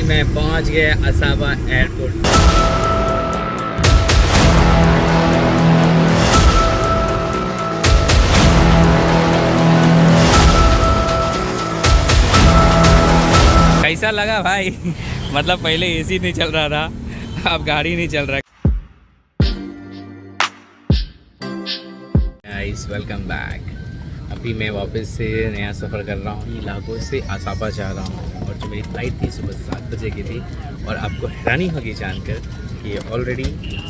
मैं पहुंच गया असाबा एयरपोर्ट। कैसा लगा भाई? मतलब पहले एसी नहीं चल रहा था, अब गाड़ी नहीं चल रहा। Guys welcome back. अभी मैं वापस से नया सफ़र कर रहा हूँ। लागोस से असाबा जा रहा हूँ और जो मेरी फ़्लाइट थी सुबह 7 बजे की थी और आपको हैरानी होगी जानकर कि ऑलरेडी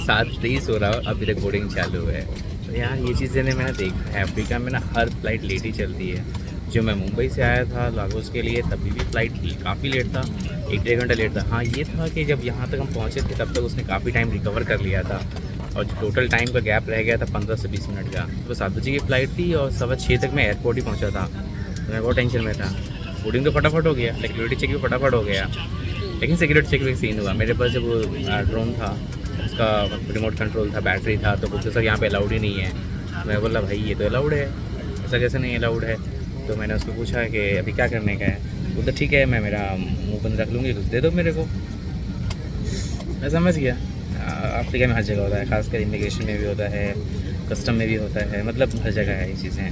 7:23 हो रहा है, अभी तक बोर्डिंग चालू है। तो यार ये चीज़ें मैंने देखा है अफ्रीका में ना, हर फ्लाइट लेट ही चलती है। जो मैं मुंबई से आया था लागोस के लिए तभी भी फ़्लाइट काफ़ी लेट था, 1-1.5 घंटा लेट था। हाँ ये था कि जब यहाँ तक हम पहुँचे थे तब तक उसने काफ़ी टाइम रिकवर कर लिया था और जो टोटल टाइम का गैप रह गया था 15 से 20 मिनट का। तो 7 बजे की फ़्लाइट थी और 6:15 तक मैं एयरपोर्ट ही पहुँचा था। तो मैं बहुत टेंशन में था। बोर्डिंग तो फटाफट हो गया, सिक्योरिटी चेक भी फटाफट हो गया, लेकिन सिक्योरिटी चेक भी सीन हुआ। मेरे पास जब वो ड्रोन था उसका रिमोट कंट्रोल था, बैटरी था, तो बोलते सर यहाँ पे अलाउड ही नहीं है। मैं बोला भाई ये तो अलाउड है, ऐसा कैसे नहीं अलाउड है? तो मैंने उसको पूछा कि अभी क्या करने का है। वो तो ठीक है मैं मेरा मुँह बंद रख लूँगी, कुछ दे दो मेरे को। मैं समझ गया अफ्रीका में हर जगह होता है, खासकर इमिग्रेशन में भी होता है, कस्टम में भी होता है, मतलब हर जगह है ये चीज़ें।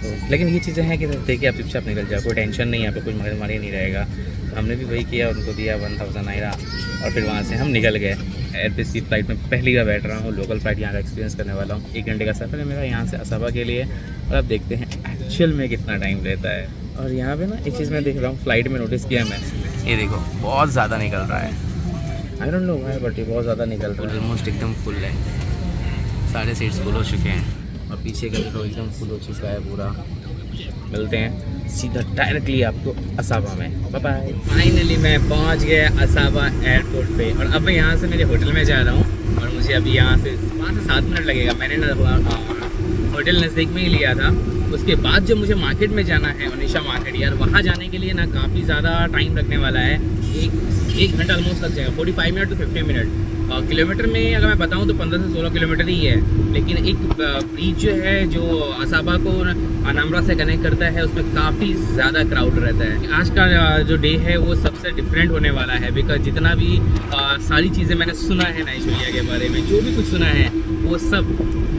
तो लेकिन ये चीज़ें हैं कि देखिए आप चुपचाप निकल जाओ, कोई टेंशन नहीं है, यहाँ पे कुछ मगजमारी नहीं रहेगा। तो हमने भी वही किया, उनको दिया 1000 नायरा और फिर वहाँ से हम निकल गए। एयरबेस की फ़्लाइट में पहली बार बैठ रहा हूँ, लोकल फ़्लाइट यहाँ का एक्सपीरियंस करने वाला हूँ। 1 घंटे का सफ़र है मेरा यहाँ से असाबा के लिए और अब देखते हैं एक्चुअल में कितना टाइम लेता है। और यहाँ पे ना एक चीज़ मैं देख रहा हूँ, फ़्लाइट में नोटिस किया मैं, ये देखो बहुत ज़्यादा निकल रहा है। आई डोंट नो भाई बट ये बहुत ज़्यादा निकल रहा है। ऑलमोस्ट एकदम फुल है, सारे सीट्स फुल हो चुके हैं और पीछे का तो एकदम फुल हो चुका है पूरा। मिलते हैं सीधा डायरेक्टली आपको असाबा में। Bye bye. फाइनली मैं पहुंच गया असाबा एयरपोर्ट पे और अब मैं यहाँ से मेरे होटल में जा रहा हूँ और मुझे अभी यहाँ से 5 से 7 मिनट लगेगा। मैंने ना होटल नज़दीक में ही लिया था। उसके बाद जो मुझे मार्केट में जाना है ओनिशा मार्केट, यार वहाँ जाने के लिए ना काफ़ी ज़्यादा टाइम लगने वाला है। एक घंटा ऑलमोस्ट लग जाएगा, 45 मिनट टू 50 मिनट। किलोमीटर में अगर मैं बताऊं तो 15 से 16 किलोमीटर ही है। लेकिन एक ब्रिज जो है जो असाबा को अनामरा से कनेक्ट करता है उसमें काफ़ी ज़्यादा क्राउड रहता है। आज का जो डे है वो सबसे डिफरेंट होने वाला है, बिकॉज जितना भी सारी चीज़ें मैंने सुना है नाइजीरिया के बारे में, जो भी कुछ सुना है वो सब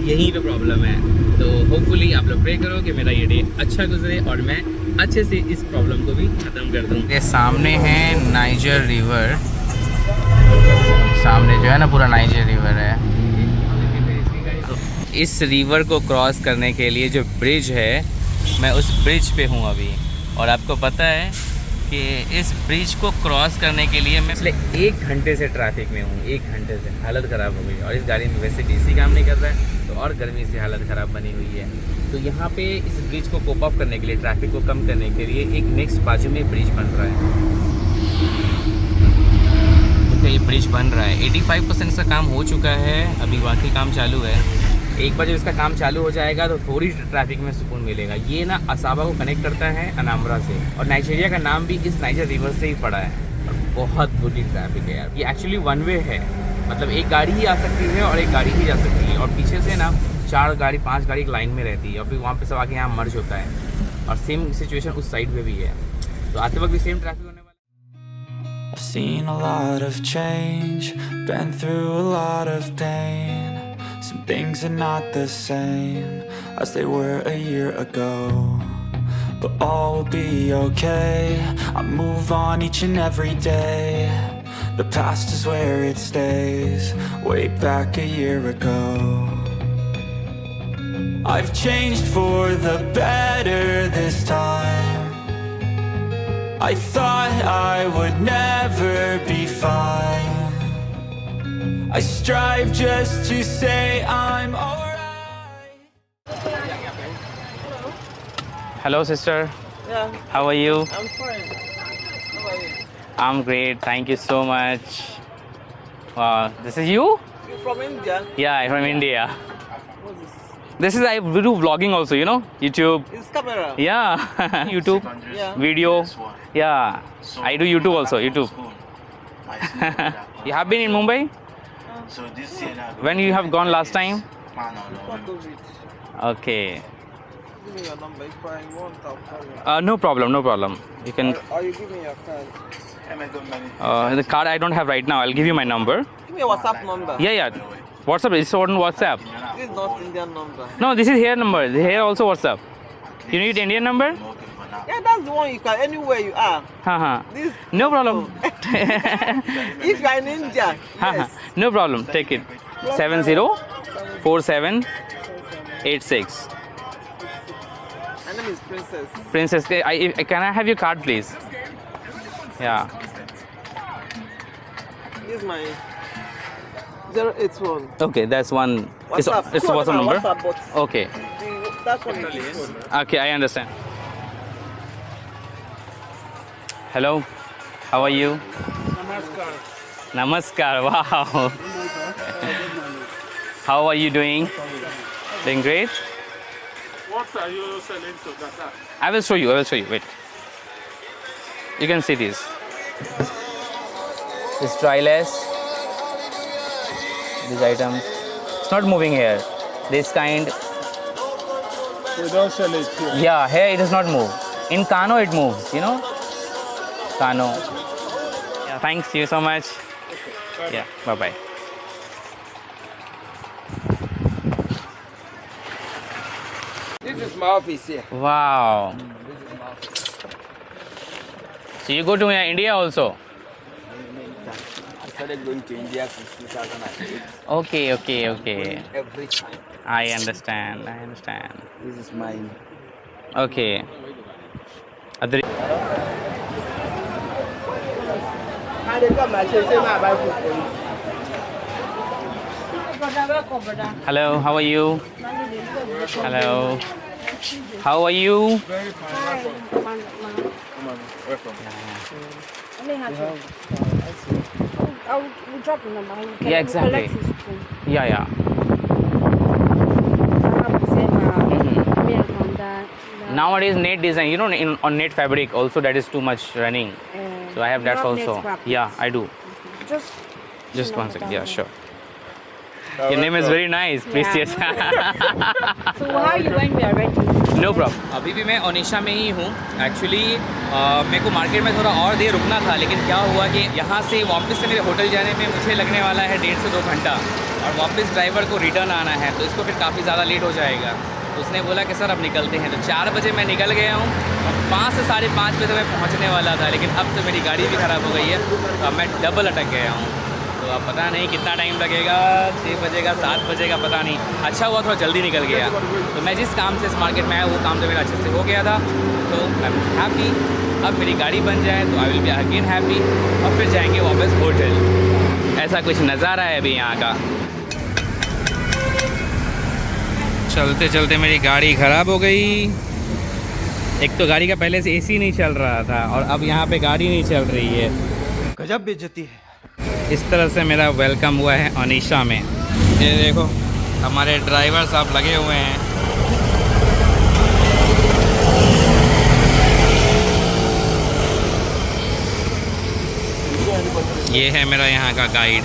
यहीं पे प्रॉब्लम है। तो होपफुली आप लोग प्रे करो कि मेरा ये डे अच्छा गुजरे और मैं अच्छे से इस प्रॉब्लम को भी ख़त्म कर दूँ। ये सामने है नाइजर रिवर, सामने जो है ना पूरा नाइजर रिवर है। तो इस रिवर को क्रॉस करने के लिए जो ब्रिज है, मैं उस ब्रिज पे हूँ अभी। और आपको पता है कि इस ब्रिज को क्रॉस करने के लिए मैं पिछले 1 घंटे से ट्रैफिक में हूँ। 1 घंटे से हालत ख़राब हो गई और इस गाड़ी में वैसे डीसी काम नहीं कर रहा है तो और गर्मी से हालत ख़राब बनी हुई है। तो यहाँ पे इस ब्रिज को कोप अप करने के लिए, ट्रैफिक को कम करने के लिए एक नेक्स्ट बाजू में ब्रिज बन रहा है। तो ये ब्रिज बन रहा है, 85% का काम हो चुका है, अभी बाकी काम चालू है। एक बार जब इसका काम चालू हो जाएगा तो थोड़ी ट्रैफिक में सुकून मिलेगा। ये ना असाबा को कनेक्ट करता है अनामरा से और नाइजीरिया का नाम भी इस नाइजर रिवर से ही पड़ा है। और बहुत बुरी ट्रैफिक है यार। ये एक्चुअली 1 वे है, मतलब एक गाड़ी ही आ सकती है और एक गाड़ी ही जा सकती है और पीछे से ना 4 गाड़ी 5 गाड़ी एक लाइन में रहती है और फिर वहाँ पे सब आके यहाँ मर्ज होता है। और सेम सिचुएशन उस साइड पे भी है, तो आते वक्त भी सेम ट्रैफिक होने वाला है। I've seen a lot of change, been through a lot of pain. Some things are not the same as they were a year ago, but all will be okay. I move on each and every day. The past is where it stays, way back a year ago. I've changed for the better this time. I thought I would never be fine. I strive just to say I'm alright. Hello sister. Yeah, How are you? I'm fine. How are you? I'm great, thank you so much. This is you? You're from India? Yeah, I'm from India. What's this? This is I do vlogging also, you know, YouTube. It's camera. Yeah, YouTube, Yeah. video. Yeah, I do YouTube also. YouTube. You have been in Mumbai? So this year When you have gone last time? Before COVID. Okay. Give me your number if I want. I'll call you. No problem, no problem. You can. Or you give me your card. The card I don't have right now. I'll give you my number. Give me your WhatsApp number. Yeah. WhatsApp is on WhatsApp. This is not Indian number. No, this is here number. Here also WhatsApp. You need Indian number? Yeah, that's the one you can anywhere you are. Haha. This No problem. if you are in India, yes. No problem. Take it. 704786. My name is Princess. Princess, can I have your card, please? Yeah. This is my 081. Okay, that's one. WhatsApp. It's WhatsApp number. WhatsApp, but Okay. that's one is this one. Okay, I understand. Hello. How are you? Namaskar. Namaskar. Wow. How are you doing? Doing great. What are you selling to Qatar? I will show you. Wait. You can see this. This tryless. These items. It's not moving here. This kind. You don't sell it here. Yeah, here it does not move. In Kano it moves, you know? Kano. Yeah, thanks you so much. Yeah, bye-bye. This is my office here. Wow. So you go to India also? I started going to India since 2008. Okay. Every time. I understand. This is mine. Okay. They come and say, "I buy food for you." Hello, how are you? Hello. How are you? Very fine. Welcome. We'll drop the number. Yeah, exactly. Yeah. Nowadays, net design, you know, on net fabric also that is too much running. So I have that also. Yeah, I do. Just one second. Yeah, sure. Your name is very nice, precious. So how you when we are ready? No problem. अभी भी मैं ओनिशा में ही हूँ. Actually मेरे को market में थोड़ा और देर रुकना था, लेकिन क्या हुआ कि यहाँ से वापस से मेरे होटल जाने में मुझे लगने वाला है 1.5 से 2 घंटा, और वापस ड्राइवर को रिटर्न आना है, तो इसको फिर काफ़ी ज़्यादा लेट हो जाएगा. तो उसने बोला कि सर अब निकलते हैं. तो 4 बजे मैं निकल गया हूँ, और 5 से 5:30 बजे मैं पहुँचने वाला था, लेकिन अब तो मेरी गाड़ी भी ख़राब हो गई है, तो अब मैं डबल अटक गया हूँ. तो अब पता नहीं कितना टाइम लगेगा, 6 बजेगा 7 बजेगा, पता नहीं. अच्छा हुआ थोड़ा जल्दी निकल गया. तो मैं जिस काम से इस मार्केट में आया वो काम तो मेरा अच्छे से हो गया था, तो आई एम हैप्पी. अब मेरी गाड़ी बन जाए तो I will be again happy, और फिर जाएंगे वापस होटल. ऐसा कुछ नज़ारा है अभी यहाँ का. चलते चलते मेरी गाड़ी ख़राब हो गई. एक तो गाड़ी का पहले से एसी नहीं चल रहा था, और अब यहाँ पे गाड़ी नहीं चल रही है. गजब बेइज्जती है. इस तरह से मेरा वेलकम हुआ है ओनिशा में. ये देखो हमारे ड्राइवर साहब लगे हुए हैं. ये है मेरा यहाँ का गाइड.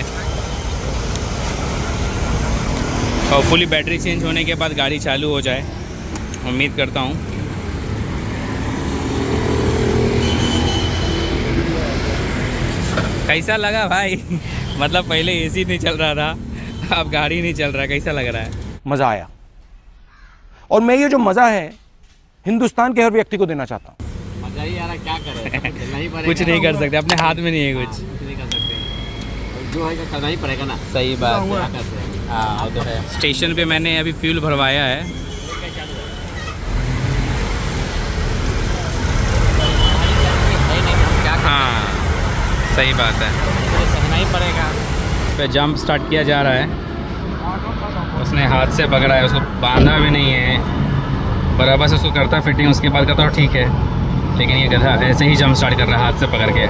होपफुली बैटरी चेंज होने के बाद गाड़ी चालू हो जाए, उम्मीद करता हूँ. कैसा लगा भाई? मतलब पहले एसी नहीं चल रहा था, अब गाड़ी नहीं चल रहा. कैसा लग रहा है? मज़ा आया, और मैं ये जो मज़ा है हिंदुस्तान के हर व्यक्ति को देना चाहता हूँ. मजा ही आ रहा, क्या करें? कुछ नहीं कर सकते, अपने हाथ में नहीं है कुछ. नहीं कर सकते, जो है करना ही पड़ेगा ना. सही बात है. क्या करते हैं? हाँ, तो है. स्टेशन पे मैंने अभी फ्यूल भरवाया है. हाँ, सही बात है. सहना ही पड़ेगा. पे जंप स्टार्ट किया जा रहा है. उसने हाथ से पकड़ा है, उसको बांधा भी नहीं है, बराबर से उसको करता फिटिंग, उसके बाद कहता ठीक है. लेकिन ये गधा ऐसे ही जंप स्टार्ट कर रहा है हाथ से पकड़ के.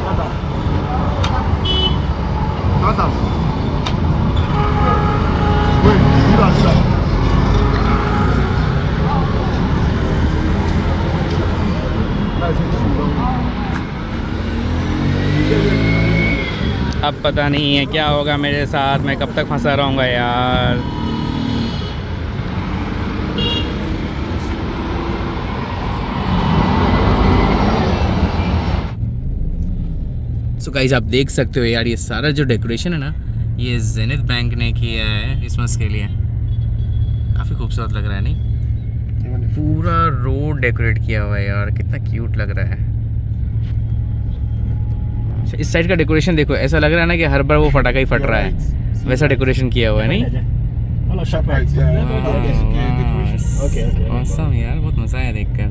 अब पता नहीं है क्या होगा मेरे साथ, मैं कब तक फंसा रहूँगा यार. सो गाइस आप देख सकते हो यार, ये सारा जो डेकोरेशन है ना, ये जेनिथ बैंक ने किया है क्रिसमस के लिए। काफ़ी खूबसूरत लग रहा है नहीं? पूरा रोड डेकोरेट किया हुआ है यार, कितना क्यूट लग रहा है। इस साइड का डेकोरेशन देखो, ऐसा लग रहा है ना कि हर बार वो फटाका ही फट रहा है, वैसा डेकोरेशन किया हुआ है नहीं? Right, yeah. Awesome यार, बहुत मज़ा आया देखकर।